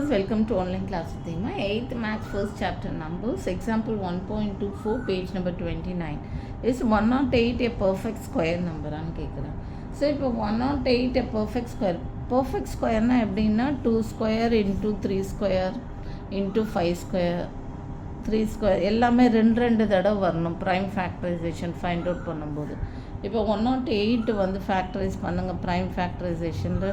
students, welcome to online class with Hema. 8th maths first chapter numbers. Example 1.24 page number 29. Is 108 a perfect square number? So, if 108 a perfect square na எப்படின்னா 2 square into 3 square into 5 square 3 square எல்லாமே ரெண்டு தடவை வரணும் prime factorisation find out பண்ணும்போது. இப்போ 108 வந்து factorise பண்ணுங்கள் prime ஃபேக்டரைசேஷனில்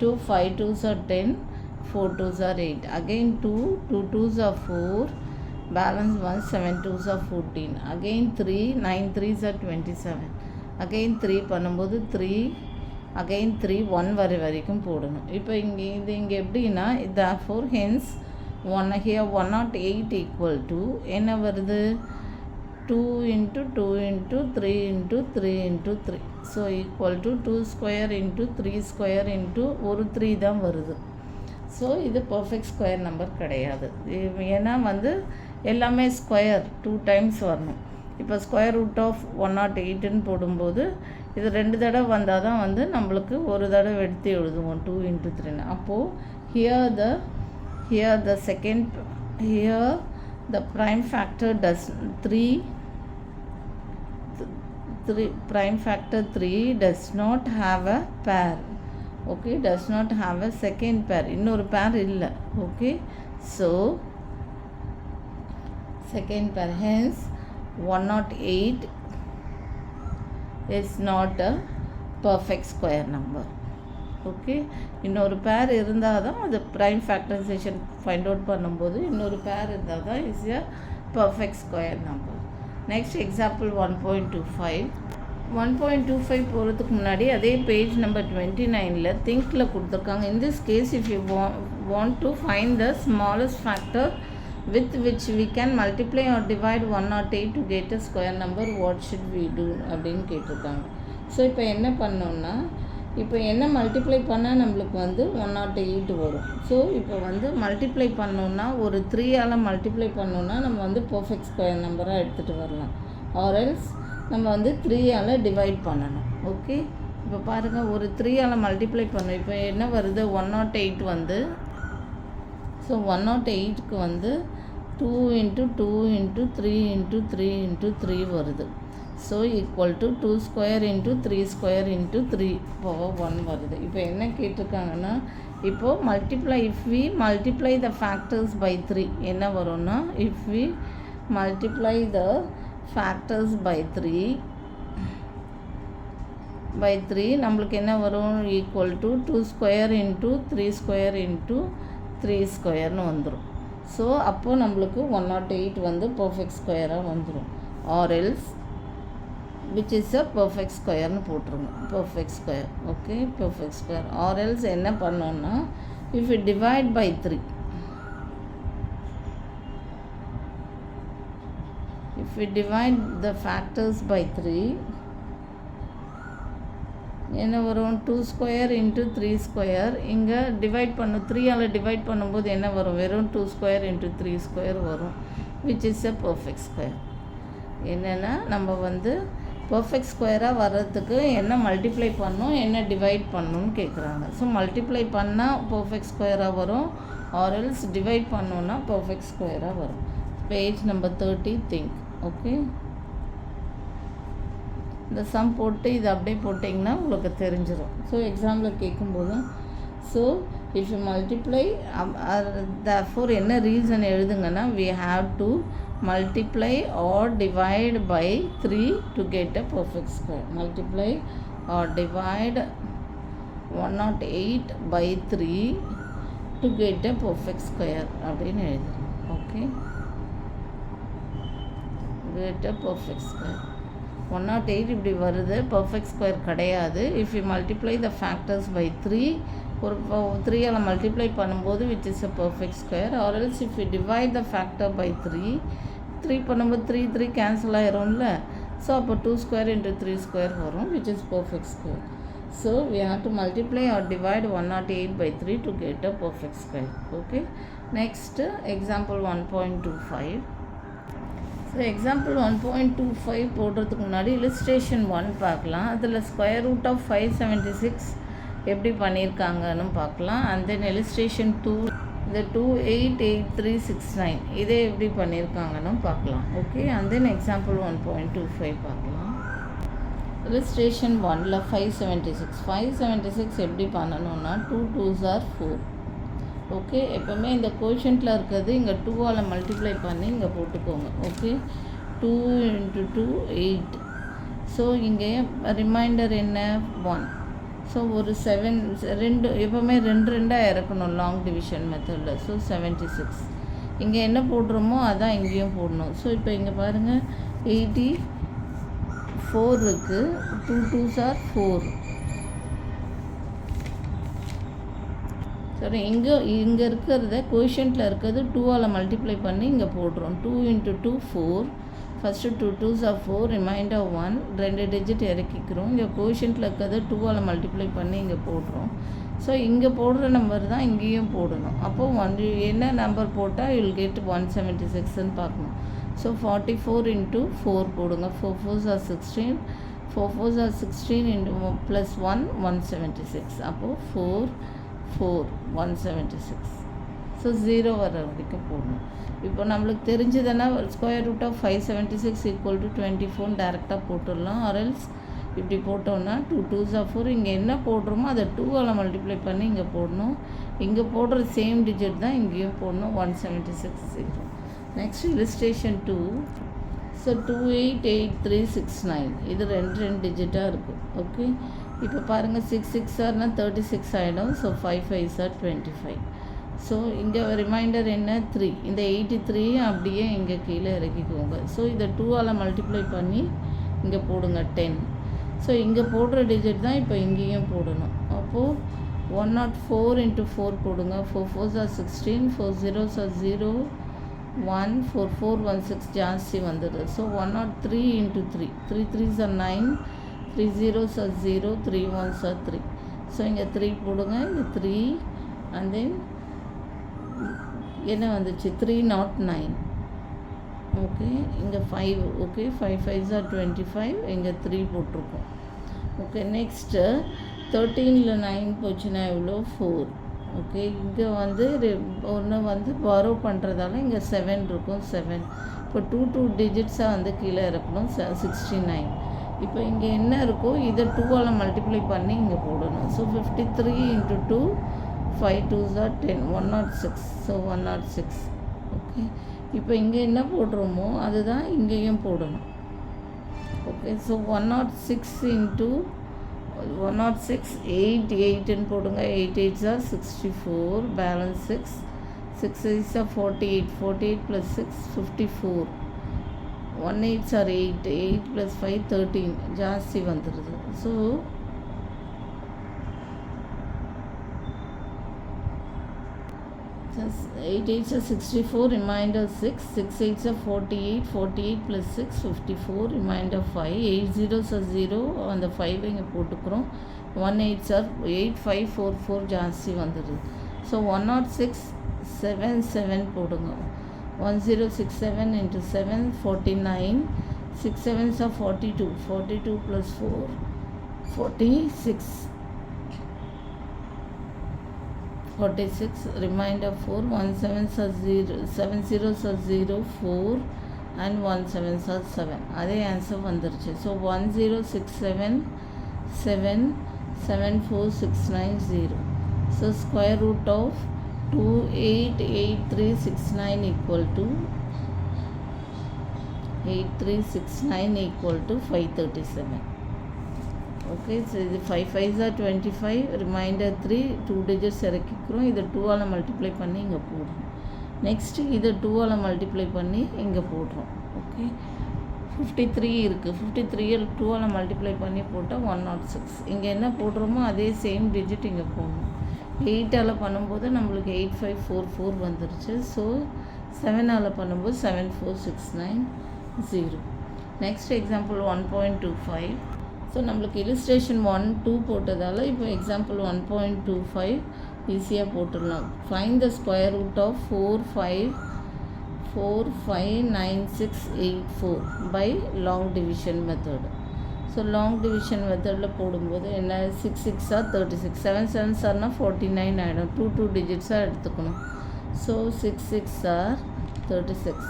2 5 2s are 10, 4 2s are 8. Again 2 2s are 4, balance 1 7 2s are 14. Again 3 9 3s are 27. Again 3 பண்ணும்போது 3 again 3 1 வரைக்கும் போடணும். இப்போ இங்கே எப்படின்னா therefore hence 1 here 108 equal to என்ன வருது 2 into 2 into 3 into 3 into 3. So equal to 2 square into 3 square into ஒரு 3 தான் வருது. ஸோ இது பர்ஃபெக்ட் ஸ்கொயர் நம்பர் கிடையாது. ஏன்னா வந்து எல்லாமே ஸ்கொயர் 2 times வரணும். இப்போ ஸ்கொயர் ரூட் ஆஃப் 108ன்னு போடும்போது இது 2 தடவை வந்தால் தான் வந்து நம்மளுக்கு ஒரு தடவை எடுத்து எழுதுவோம் 2 into 3. அப்போது here the prime factor does 3 prime factor 3 does not have a pair. Okay, does not have a second pair. இன்னொரு pair இல்லை. Okay, so second pair, hence 108 is not a perfect square number. Okay, இன்னொரு பேர் இருந்தால் தான் அது prime factorisation find out பண்ணும்போது இன்னொரு பேர் இருந்தால் தான் is a perfect square number. Next example 1.25 போகிறதுக்கு முன்னாடி அதே பேஜ் நம்பர் 29 திங்கில் கொடுத்துருக்காங்க. In this case if you want to find the smallest factor with which we can multiply or divide 108 to get a square number, what should we do அப்படின்னு கேட்டிருக்காங்க. So இப்போ என்ன பண்ணோன்னா இப்போ என்ன மல்டிப்ளை பண்ணால் நம்மளுக்கு வந்து 108 வரும். ஸோ இப்போ வந்து மல்டிப்ளை பண்ணோன்னா ஒரு 3ஆல் மல்டிப்ளை பண்ணோன்னா நம்ம வந்து பர்ஃபெக்ட் ஸ்கொயர் நம்பராக எடுத்துகிட்டு வரலாம். ஆர்எல்ஸ் நம்ம வந்து 3ஆல் டிவைட் பண்ணணும். ஓகே, இப்போ பாருங்கள் ஒரு 3ஆல் மல்டிப்ளை பண்ணோம். இப்போ என்ன வருது 108 வந்து ஸோ 108க்கு வந்து 2 into 2 into 3 into 3 into 3 வருது. So equal to 2 square into 3 square into 3 power 1 வருது. இப்போ என்ன கேட்டிருக்காங்கன்னா இப்போது if we multiply the factors by 3 என்ன வரும்னா if we multiply the factors by 3 நம்மளுக்கு என்ன வரும் equal to 2 square into 3 square into 3 squareனு வந்துடும். ஸோ அப்போது நம்மளுக்கு 108 வந்து பர்ஃபெக்ட் ஸ்கொயராக வந்துடும். ஆர்எல்ஸ் which is a perfect square னு போட்டுருங்க. perfect square. Okay, perfect square. or else என்ன பண்ணோன்னா if you divide by 3, if we divide the factors by 3 என்ன வரும் 2 square into 3 square. இங்கே டிவைட் 3ஆல் டிவைட் பண்ணும்போது என்ன வரும் வெறும் 2 square into 3 square வரும், which is a perfect square. என்னென்னா நம்ம வந்து பர்ஃபெக்ட் ஸ்கொயராக வர்றதுக்கு என்ன மல்டிப்ளை பண்ணணும் என்ன டிவைட் பண்ணணும்னு கேட்குறாங்க. ஸோ மல்டிப்ளை பண்ணால் பர்ஃபெக்ட் ஸ்கொயராக வரும், ஆர்எல்ஸ் டிவைட் பண்ணோன்னா பர்ஃபெக்ட் ஸ்கொயராக வரும். Page number 30 think. ஓகே, இந்த சம் போட்டு இது அப்படியே போட்டிங்கன்னா உங்களுக்கு தெரிஞ்சிடும். ஸோ எக்ஸாமில் கேட்கும்போதும் so if you multiply therefore என்ன ரீசன் எழுதுங்கன்னா we have to multiply or divide by 3 to get a perfect square. Multiply or divide 108 by 3 to get a perfect square அப்படின்னு எழுதுறோம். Okay, get a perfect square. 108 இப்படி வருது, perfect square கிடையாது. If you multiply the factors by 3 ஒரு 3ஆல் multiply பண்ணும்போது which is a perfect square. or else if you divide the factor by 3 பண்ணும்போது 3 cancel ஆயிரும்ல. So அப்போ 2 square into 3 square வரும், which is perfect square. So we have to multiply or divide 108 by 3 to get a perfect square. Okay, next example 1.25. So example 1.25 போடுறதுக்கு முன்னாடி illustration 1 பார்க்கலாம். அதில் square root of 576 எப்படி பண்ணியிருக்காங்கன்னு பார்க்கலாம். And then illustration 2 இந்த 288369 இதே எப்படி பண்ணியிருக்காங்கன்னு பார்க்கலாம். ஓகே, அண்ட் தென் எக்ஸாம்பிள் 1.25 பார்க்கலாம். illustration 1ல 576 எப்படி பண்ணணும்னா 2 2s are 4. ஓகே, எப்போவுமே இந்த கோஷன்ட்டில் இருக்கிறது இங்கே 2ஆல் மல்டிப்ளை பண்ணி இங்கே போட்டுக்கோங்க. ஓகே, 2 × 2 8. ஸோ இங்கே ரிமைண்டர் என்ன 1. ஸோ ஒரு 7 2 எப்போவுமே 2 2ஆக இறக்கணும் லாங் டிவிஷன் மெத்தடில். ஸோ 76 இங்கே என்ன போடுறோமோ அதான் இங்கேயும் போடணும். ஸோ இப்போ இங்கே பாருங்கள் 84 இருக்குது, 2 2s are 4. சரி, இங்கே இருக்கிறத கோஷன்ட்டில் இருக்கிறது 2ஆல் மல்டிப்ளை பண்ணி இங்கே போடுறோம். 2 × 2 4. First 2 2s are 4, remainder 1. 2 digit இறக்கிக்கிறோம். இங்கே கோஷன்ட்டில் இருக்கிறது 2ஆல் மல்டிப்ளை பண்ணி இங்கே போடுறோம். ஸோ இங்கே போடுற நம்பர் தான் இங்கேயும் போடணும். அப்போது என்ன நம்பர் போட்டால் யூல் கெட் 176ன்னு பார்க்கணும். ஸோ 44 × 4 போடுங்க. 4 4s are 16. 4 4s are 16 + 1 176. அப்போது 4 4 176. ஸோ 0 வர வரைக்கும் போடணும். இப்போ நம்மளுக்கு தெரிஞ்சதுன்னா √576 = 24 டேரெக்டாக போட்டுடலாம். ஆர்எல்ஸ் இப்படி போட்டோன்னா 2 2s are 4. இங்கே என்ன போடுறோமோ அதை 2ஆல் மல்டிப்ளை பண்ணி இங்கே போடணும். இங்கே போடுற சேம் டிஜிட் தான் இங்கேயும் போடணும். 176 0. Next illustration 2. ஸோ 288369 இது 2 டிஜிட்டாக இருக்குது. ஓகே, இப்போ பாருங்கள் 6 6 ஆர்னா 36 ஆகிடும். So 5 5s are 25. ஸோ இங்கே ரிமைண்டர் என்ன 3. இந்த 83 அப்படியே இங்கே கீழே இறக்கிக்கோங்க. ஸோ இதை 2ஆல் மல்டிப்ளை பண்ணி இங்கே போடுங்க 10. ஸோ இங்கே போடுற டிஜிட் தான் இப்போ இங்கேயும் போடணும். அப்போது 104 × 4 போடுங்க. 4 4s are 16. 4 0s are 0. 1 4 4 1 6 ஜாஸ்தி வந்துடுது. So 103 × 3. 3 3s are 9. 3 0s are 0. 3 1s are 3. So இங்கே 3 போடுங்க. இங்கே 3 அண்ட் தென் என்ன வந்துச்சு 309. ஓகே, இங்கே 5. Okay, 5 5s are 25. இங்கே 3 போட்டிருக்கோம். ஓகே, நெக்ஸ்ட்டு 13ல் 9 போச்சுன்னா எவ்வளோ 4. ஓகே, இங்கே ஒன்று பாரோ பண்ணுறதால இங்கே 7 இருக்கும். 7 இப்போ 2 டிஜிட்ஸாக கீழே இருக்கணும். 69. இப்போ இங்கே என்ன இருக்கோ இதை 2ஆல் மல்டிப்ளை பண்ணி இங்கே போடணும். So 53 × 2 5 2s are 10. 106. So 106. Okay, இப்போ இங்கே என்ன போடுறோமோ அதுதான் இங்கேயும் போடணும். ஓகே, ஸோ 106 × 106 8 8ன்னு போடுங்க. 8 8s are 64. Balance 6. 6 8s are 48. 48 + 6 54. 1 8s are 8. 8 + 5 13 ஜாஸ்தி வந்துடுது. So 8 8s are 64, remainder 6. 6 8s are 48. 48 + 6 54, remainder 5. 8 0s are 0. அந்த 5 இங்கே போட்டுக்கிறோம். 1 8s are 8 5 4 4 ஜாஸ்தி வந்துடுது. ஸோ 106 7 7 போடுங்க. 1067 × 7 49. 6 7s are 42. 42 + 4 46. 46, reminder 4. 1 7s are 0. 7 0s are 0. 4 and 1 7s are 7. அதே ஆன்சர் வந்துருச்சு. So 1067 7 74690. So √of 288369 = 537. Okay, so இது 5 5s are 25. ரிமைண்டர் 3. 2 டிஜிட்ஸ் இறக்கிக்கிறோம். இதை 2ஆல் மல்டிப்ளை பண்ணி இங்கே போடுறோம். நெக்ஸ்ட்டு இதை 2ஆல் மல்டிப்ளை பண்ணி இங்கே போடுறோம். ஓகே, 53 இருக்குது. 53 2ஆல் மல்டிப்ளை பண்ணி போட்டால் 106. இங்கே என்ன போடுறோமோ அதே சேம் டிஜிட் இங்கே போடணும். 8ஆல் பண்ணும்போது நம்மளுக்கு 8544 வந்துருச்சு. ஸோ 7ஆல் பண்ணும்போது 74690. Next example 1.25. ஸோ நம்மளுக்கு illustration 1 2 போட்டதால் இப்போ எக்ஸாம்பிள் 1.25 ஈஸியாக போட்டுடலாம். Find the square root of 4545964 by long division method. So long division மெத்தடில் போடும்போது என்ன 6 6 are 36. 7 7s are 49 ஆகிடும். 2 2 டிஜிட்ஸாக எடுத்துக்கணும். So 6 6 R 36.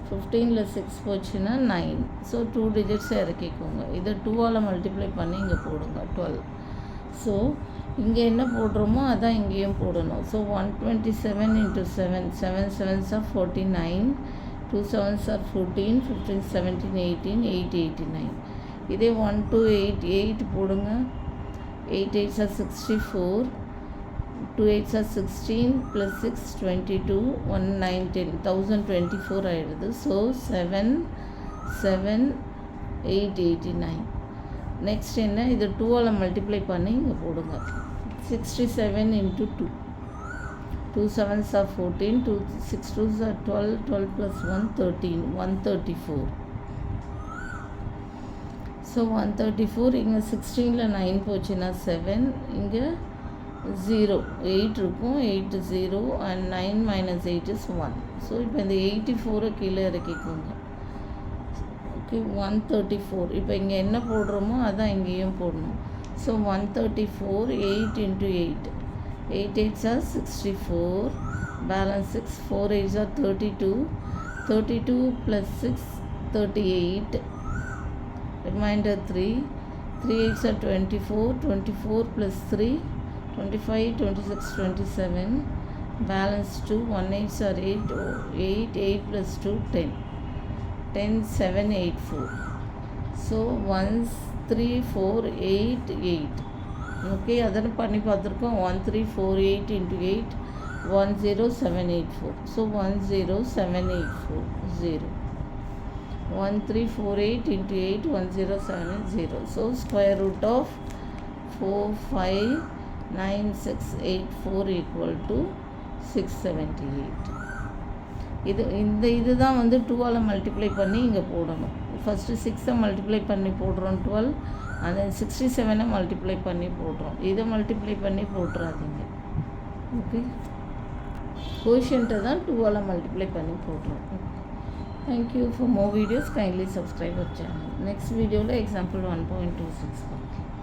15ல் 6 போச்சுன்னா 9. ஸோ 2 டிஜிட்ஸை இறக்கிக்கோங்க. இதை 2ஆல் மல்டிப்ளை பண்ணி இங்கே போடுங்க 12. ஸோ இங்கே என்ன போடுறோமோ அதான் இங்கேயும் போடணும். So 127 × 7, 7 7s are 49, 2 7s are 14, 15 17 18, 8 89. இதே 1 2 8 8 போடுங்க. 8 8s are 64, 2 8s are 16 plus 6 22, 1 9 10, 1024 ஆகிடுது. ஸோ 7 7 8 89. நெக்ஸ்ட் என்ன, இது 2ஆல் மல்டிப்ளை பண்ணி இங்கே போடுங்க. 67 × 2, 2 7s are 14, 2 6 2s are 12, 12 plus 1 13, 134. So 134. இங்கே 16ல் 9 போச்சுன்னா 7, இங்கே 0 8 இருக்கும், 8 0 and 9 minus 8 is 1. ஸோ இப்போ இந்த 84 கீழே இறக்கிக்கோங்க. ஓகே 134. இப்போ இங்கே என்ன போடுறோமோ அதான் இங்கேயும் போடணும். So 134 8 × 8, 8 8s are 64, balance 6, 4 8s are 32, 32 plus 6 38, remainder 3, 3 8s are 24, 24 plus 3 25, 26 27, balance 2, 1 8s are 8, 8 8 plus 2 10, 10 7 8 4. So 1 3 4 8 8. Okay, அதெல்லாம் பண்ணி பார்த்துருக்கோம். 1348 × 8 10784. So 10784 0. 1348 × 8 10780. So square root of 459684 = 678. இதுதான் வந்து 2ஆல் மல்டிப்ளை பண்ணி இங்கே போடணும். ஃபஸ்ட்டு 6ஐ மல்டிப்ளை பண்ணி போடுறோம் 12, அந்த 67ஐ மல்டிப்ளை பண்ணி போடுறோம். இதை மல்டிப்ளை பண்ணி போட்டுறாதீங்க. ஓகே, கோஷன்ட்டை தான் 2ஆல் மல்டிப்ளை பண்ணி போடுறோம். Thank you. For more videos kindly subscribe our channel. Next வீடியோவில் எக்ஸாம்பிள் 1.26 பார்க்கலாம்.